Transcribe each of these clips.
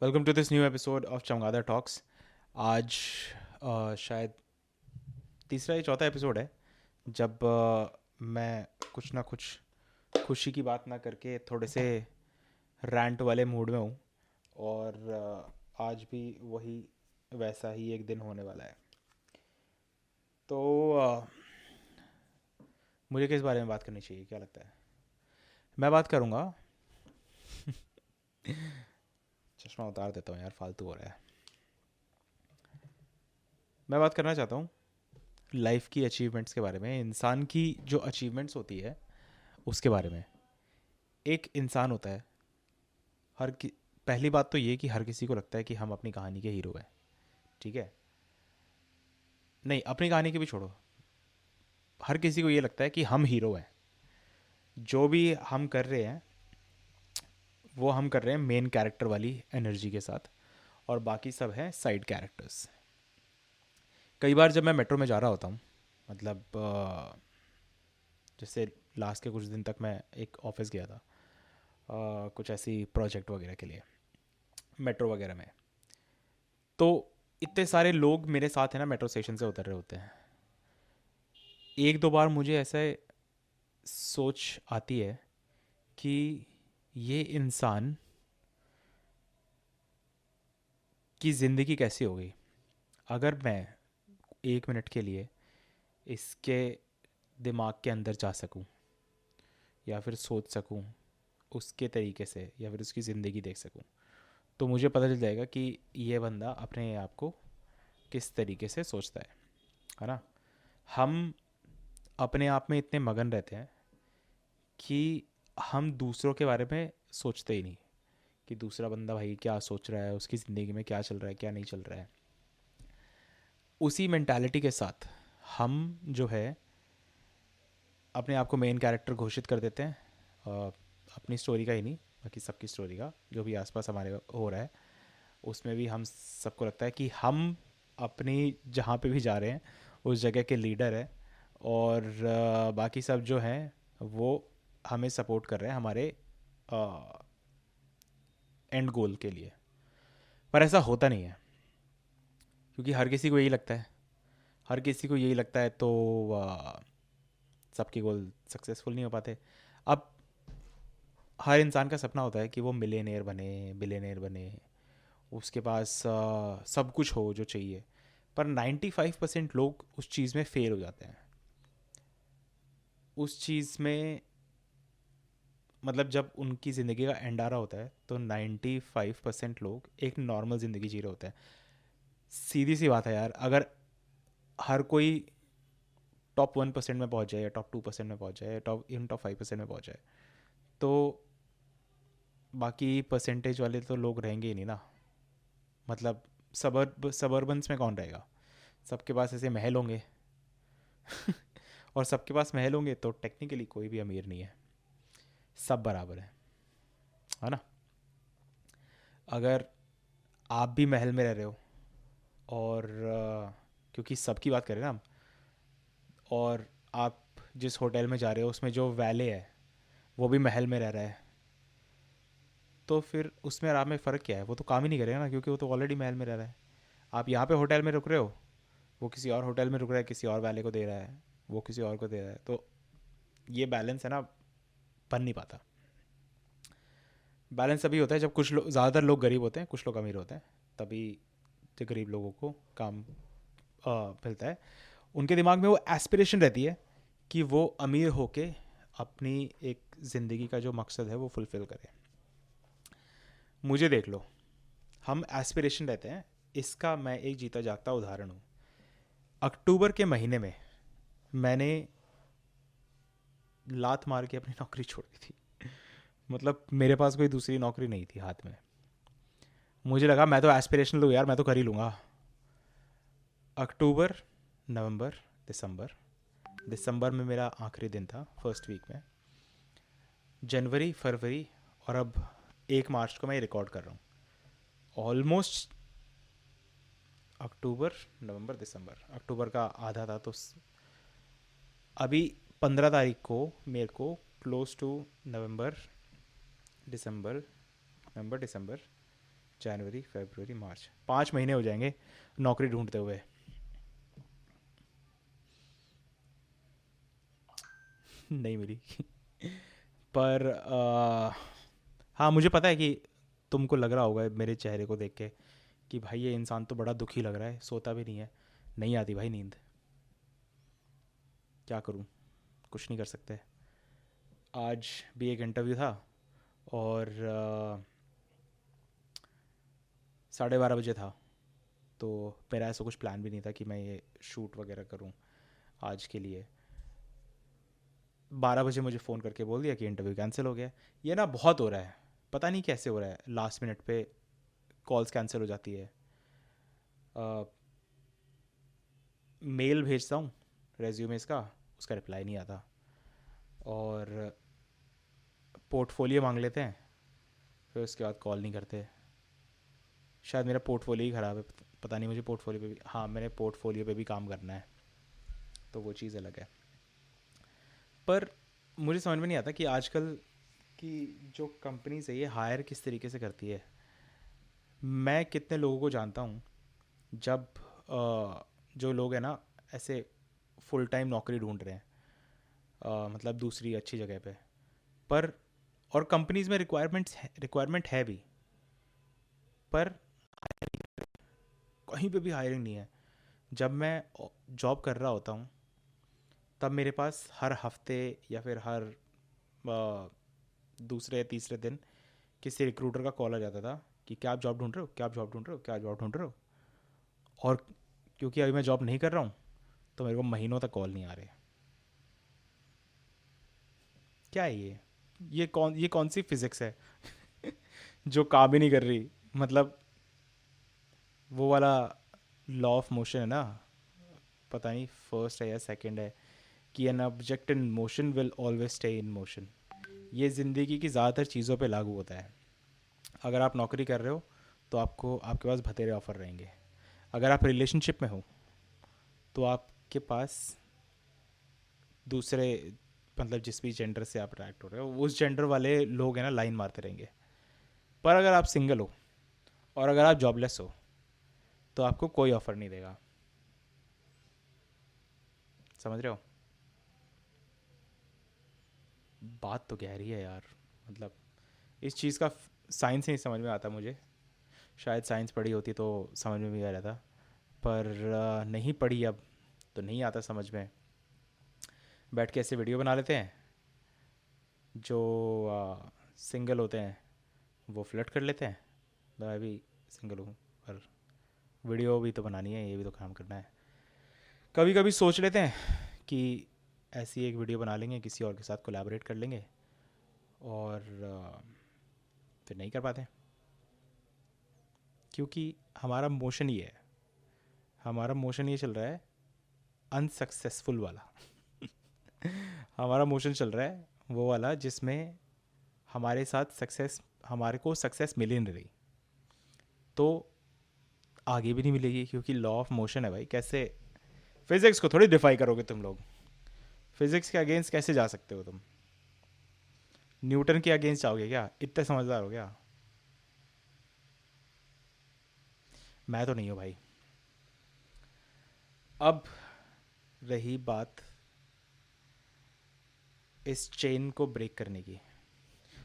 Welcome to this new episode of चमगादड़ talks. आज शायद तीसरा या चौथा एपिसोड है जब मैं कुछ ना कुछ खुशी की बात ना करके थोड़े से रैंट वाले मूड में हूँ। और आज भी वही वैसा ही एक दिन होने वाला है। तो मुझे किस बारे में बात करनी चाहिए, क्या लगता है? मैं बात करूँगा। चश्मा उतार देता हूँ यार, फालतू हो रहा है। मैं बात करना चाहता हूँ लाइफ की अचीवमेंट्स के बारे में, इंसान की जो अचीवमेंट्स होती है उसके बारे में। एक इंसान होता है, हर कि पहली बात तो ये कि हर किसी को लगता है कि हम अपनी कहानी के हीरो हैं। ठीक है? नहीं, अपनी कहानी के भी छोड़ो, हर किसी को ये लगता है कि हम हीरो हैं। जो भी हम कर रहे हैं वो हम कर रहे हैं मेन कैरेक्टर वाली एनर्जी के साथ, और बाकी सब हैं साइड कैरेक्टर्स। कई बार जब मैं मेट्रो में जा रहा होता हूँ, मतलब जैसे लास्ट के कुछ दिन तक मैं एक ऑफिस गया था, कुछ ऐसी प्रोजेक्ट वगैरह के लिए, मेट्रो वगैरह में। तो इतने सारे लोग मेरे साथ है ना, मेट्रो स्टेशन से उतर रहे होते हैं। एक दो बार मुझे ऐसे सोच आती है कि ये इंसान की ज़िंदगी कैसी हो गई अगर मैं एक मिनट के लिए इसके दिमाग के अंदर जा सकूं, या फिर सोच सकूं उसके तरीके से, या फिर उसकी ज़िंदगी देख सकूं। तो मुझे पता चल जाएगा कि ये बंदा अपने आप को किस तरीके से सोचता है ना? हम अपने आप में इतने मगन रहते हैं कि हम दूसरों के बारे में सोचते ही नहीं कि दूसरा बंदा भाई क्या सोच रहा है, उसकी ज़िंदगी में क्या चल रहा है, क्या नहीं चल रहा है। उसी मेंटालिटी के साथ हम जो है अपने आप को मेन कैरेक्टर घोषित कर देते हैं। अपनी स्टोरी का ही नहीं, बाकी सबकी स्टोरी का, जो भी आसपास हमारे हो रहा है उसमें भी हम सबको लगता है कि हम अपनी जहाँ पे भी जा रहे हैं उस जगह के लीडर है। और बाकी सब जो हैं वो हमें सपोर्ट कर रहे हैं हमारे एंड गोल के लिए। पर ऐसा होता नहीं है, क्योंकि हर किसी को यही लगता है, हर किसी को यही लगता है, तो सबके गोल सक्सेसफुल नहीं हो पाते। अब हर इंसान का सपना होता है कि वो मिलेनियर बने, बिलियनियर बने, उसके पास सब कुछ हो जो चाहिए। पर 95% लोग उस चीज़ में फेल हो जाते हैं। उस चीज़ में मतलब जब उनकी ज़िंदगी का एंड आ रहा होता है तो 95% लोग एक नॉर्मल ज़िंदगी जी रहे होते हैं। सीधी सी बात है यार, अगर हर कोई टॉप 1% में पहुंच जाए, या टॉप 2% में पहुंच जाए, या टॉप 5% में पहुंच जाए, तो बाकी परसेंटेज वाले तो लोग रहेंगे ही नहीं ना। मतलब सबर्बन्स में कौन रहेगा? सबके पास ऐसे महल होंगे। और सबके पास महल होंगे तो टेक्निकली कोई भी अमीर नहीं है, सब बराबर है ना? अगर आप भी महल में रह रहे हो, और क्योंकि सबकी बात करें ना हम, और आप जिस होटल में जा रहे हो उसमें जो वैले है वो भी महल में रह रहा है, तो फिर उसमें और आप में फ़र्क क्या है? वो तो काम ही नहीं करेगा ना, क्योंकि वो तो ऑलरेडी महल में रह रहा है। आप यहाँ पे होटल में रुक रहे हो, वो किसी और होटल में रुक रहा है, किसी और वाले को दे रहा है, वो किसी और को दे रहा है। तो ये बैलेंस है ना, बन नहीं पाता। बैलेंस अभी होता है जब कुछ लोग, ज़्यादातर लोग गरीब होते हैं, कुछ लोग अमीर होते हैं, तभी जो गरीब लोगों को काम मिलता है। उनके दिमाग में वो एस्पिरेशन रहती है कि वो अमीर होके अपनी एक ज़िंदगी का जो मकसद है वो फुलफ़िल करें। मुझे देख लो, हम एस्पिरेशन रहते हैं, इसका मैं एक जीता जागता उदाहरण हूँ। अक्टूबर के महीने में मैंने लात मार के अपनी नौकरी छोड़ दी थी। मतलब मेरे पास कोई दूसरी नौकरी नहीं थी हाथ में। मुझे लगा मैं तो एस्पिरेशनल हूँ यार, मैं तो कर ही लूँगा। अक्टूबर, नवंबर, दिसंबर, दिसंबर में मेरा आखिरी दिन था फर्स्ट वीक में। जनवरी, फरवरी, और अब 1 मार्च को मैं रिकॉर्ड कर रहा हूँ। ऑलमोस्ट अक्टूबर, नवंबर, दिसंबर, अक्टूबर का आधा था, तो अभी 15 तारीख को मेरे को क्लोज टू नवंबर, दिसंबर, नवंबर, दिसंबर, जनवरी, फरवरी, मार्च, 5 महीने हो जाएंगे नौकरी ढूंढते हुए। नहीं मिली। पर हाँ, मुझे पता है कि तुमको लग रहा होगा मेरे चेहरे को देख के कि भाई ये इंसान तो बड़ा दुखी लग रहा है, सोता भी नहीं है। नहीं आती भाई नींद, क्या करूँ, कुछ नहीं कर सकते। आज भी एक इंटरव्यू था और 12:30 बजे था, तो मेरा ऐसा कुछ प्लान भी नहीं था कि मैं ये शूट वगैरह करूँ आज के लिए। 12 बजे मुझे फ़ोन करके बोल दिया कि इंटरव्यू कैंसिल हो गया। ये ना बहुत हो रहा है, पता नहीं कैसे हो रहा है, लास्ट मिनट पे कॉल्स कैंसिल हो जाती है। मेल भेजता हूँ रेज्यूमेस का, उसका रिप्लाई नहीं आता। और पोर्टफोलियो मांग लेते हैं, फिर उसके बाद कॉल नहीं करते। शायद मेरा पोर्टफोलियो ही ख़राब है, पता नहीं। मुझे पोर्टफोलियो पे भी, हाँ, मैंने पोर्टफोलियो पे भी काम करना है, तो वो चीज़ अलग है। पर मुझे समझ में नहीं आता कि आजकल की जो कंपनीज है ये हायर किस तरीके से करती है। मैं कितने लोगों को जानता हूँ, जब जो लोग हैं ना ऐसे फुल टाइम नौकरी ढूंढ रहे हैं, मतलब दूसरी अच्छी जगह पे, पर और कंपनीज में रिक्वायरमेंट है भी, पर कहीं पे भी हायरिंग नहीं है। जब मैं जॉब कर रहा होता हूँ तब मेरे पास हर हफ्ते या फिर हर दूसरे या तीसरे दिन किसी रिक्रूटर का कॉल आ जाता था कि क्या आप जॉब ढूंढ रहे हो, क्या आप जॉब ढूंढ रहे हो, क्या आप जॉब ढूंढ रहे हो। और क्योंकि अभी मैं जॉब नहीं कर रहा हूँ तो मेरे को महीनों तक कॉल नहीं आ रहे। क्या है ये कौन सी फिजिक्स है जो काम ही नहीं कर रही। मतलब वो वाला लॉ ऑफ मोशन है ना, पता नहीं फर्स्ट है या सेकंड है, कि an object in motion will always stay in motion. ये ज़िंदगी की ज़्यादातर चीज़ों पे लागू होता है। अगर आप नौकरी कर रहे हो तो आपको आपके पास भतेरे ऑफर रहेंगे। अगर आप रिलेशनशिप में हो तो आपके पास दूसरे, मतलब जिस भी जेंडर से आप अट्रैक्ट हो रहे हो उस जेंडर वाले लोग हैं ना लाइन मारते रहेंगे। पर अगर आप सिंगल हो और अगर आप जॉबलेस हो तो आपको कोई ऑफर नहीं देगा। समझ रहे हो? बात तो गहरी है यार। मतलब इस चीज़ का साइंस नहीं समझ में आता मुझे। शायद साइंस पढ़ी होती तो समझ में भी आ जाता, पर नहीं पढ़ी अब, तो नहीं आता समझ में। बैठ के ऐसे वीडियो बना लेते हैं, जो सिंगल होते हैं वो फ्लर्ट कर लेते हैं। मैं भी सिंगल हूँ, पर वीडियो भी तो बनानी है, ये भी तो काम करना है। कभी कभी सोच लेते हैं कि ऐसी एक वीडियो बना लेंगे, किसी और के साथ कोलैबोरेट कर लेंगे, और फिर नहीं कर पाते, क्योंकि हमारा मोशन ये है, हमारा मोशन ये चल रहा है अनसक्सेसफुल वाला। हमारा मोशन चल रहा है वो वाला जिसमें हमारे साथ सक्सेस, हमारे को सक्सेस मिल ही नहीं रही, तो आगे भी नहीं मिलेगी, क्योंकि लॉ ऑफ मोशन है भाई। कैसे फिजिक्स को थोड़ी डिफाई करोगे तुम लोग, फिजिक्स के अगेंस्ट कैसे जा सकते हो तुम? न्यूटन के अगेंस्ट जाओगे क्या? इतने समझदार हो क्या? मैं तो नहीं हूँ भाई। अब रही बात इस चेन को ब्रेक करने की,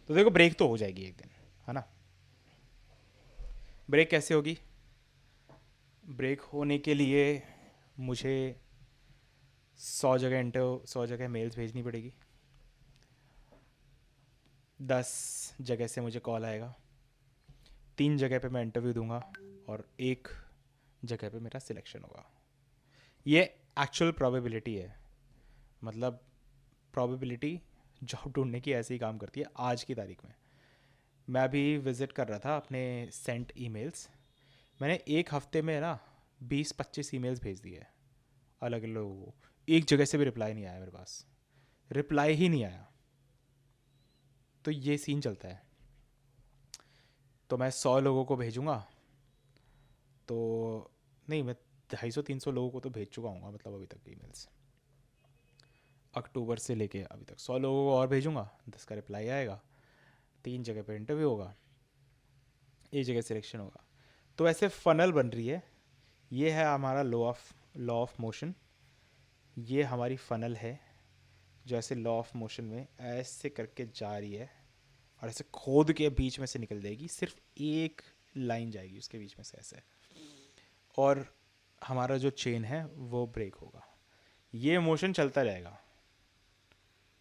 तो देखो ब्रेक तो हो जाएगी एक दिन, है ना? ब्रेक कैसे होगी? ब्रेक होने के लिए मुझे 100 जगह मेल्स भेजनी पड़ेगी, 10 जगह से मुझे कॉल आएगा, 3 जगह पे मैं इंटरव्यू दूंगा, और एक जगह पे मेरा सिलेक्शन होगा। ये एक्चुअल प्रोबेबिलिटी है। मतलब प्रोबेबिलिटी जॉब ढूंढने की ऐसे ही काम करती है आज की तारीख में। मैं अभी विज़िट कर रहा था अपने सेंट ईमेल्स। मैंने एक हफ्ते में ना 20-25 ईमेल्स भेज दिए अलग अलग लोगों को। एक जगह से भी रिप्लाई नहीं आया मेरे पास, रिप्लाई ही नहीं आया। तो ये सीन चलता है। तो मैं 100 लोगों को भेजूँगा, तो नहीं, मैं 250-300 लोगों को तो भेज चुका हूँ मतलब अभी तक ईमेल्स। अक्टूबर से लेके अभी तक 100 लोगों को और भेजूँगा, 10 का रिप्लाई आएगा, 3 जगह पे इंटरव्यू होगा, एक जगह सिलेक्शन होगा। तो ऐसे फनल बन रही है। ये है हमारा लॉ ऑफ मोशन। ये हमारी फनल है जो ऐसे लॉ ऑफ मोशन में ऐसे करके जा रही है और ऐसे खोद के बीच में से निकल जाएगी, सिर्फ एक लाइन जाएगी उसके बीच में से ऐसे, और हमारा जो चेन है वो ब्रेक होगा। ये मोशन चलता रहेगा,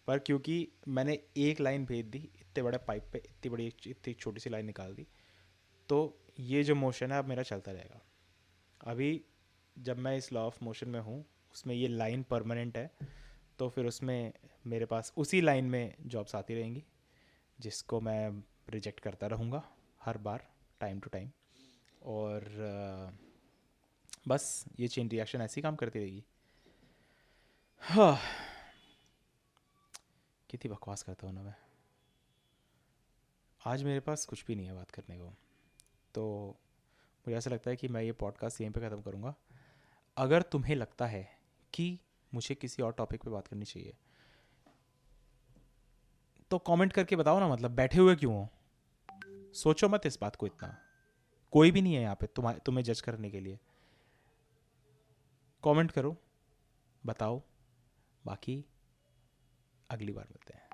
पर क्योंकि मैंने एक लाइन भेज दी इतने बड़े पाइप पे, इतनी छोटी सी लाइन निकाल दी, तो ये जो मोशन है अब मेरा चलता रहेगा। अभी जब मैं इस लॉ ऑफ मोशन में हूँ, उसमें ये लाइन परमानेंट है, तो फिर उसमें मेरे पास उसी लाइन में जॉब्स आती रहेंगी जिसको मैं रिजेक्ट करता रहूँगा हर बार, टाइम टू टाइम। और बस ये चेन रिएक्शन ऐसी काम करती रहेगी। हाँ, कितनी बकवास करता हूँ ना मैं। आज मेरे पास कुछ भी नहीं है बात करने को, तो मुझे ऐसा लगता है कि मैं ये पॉडकास्ट यहीं पे ख़त्म करूँगा। अगर तुम्हें लगता है कि मुझे किसी और टॉपिक पे बात करनी चाहिए तो कमेंट करके बताओ ना, मतलब बैठे हुए क्यों हो? सोचो मत इस बात को इतना। कोई भी नहीं है यहाँ पे तुम्हें जज करने के लिए। कमेंट करो, बताओ, बाकी अगली बार मिलते हैं।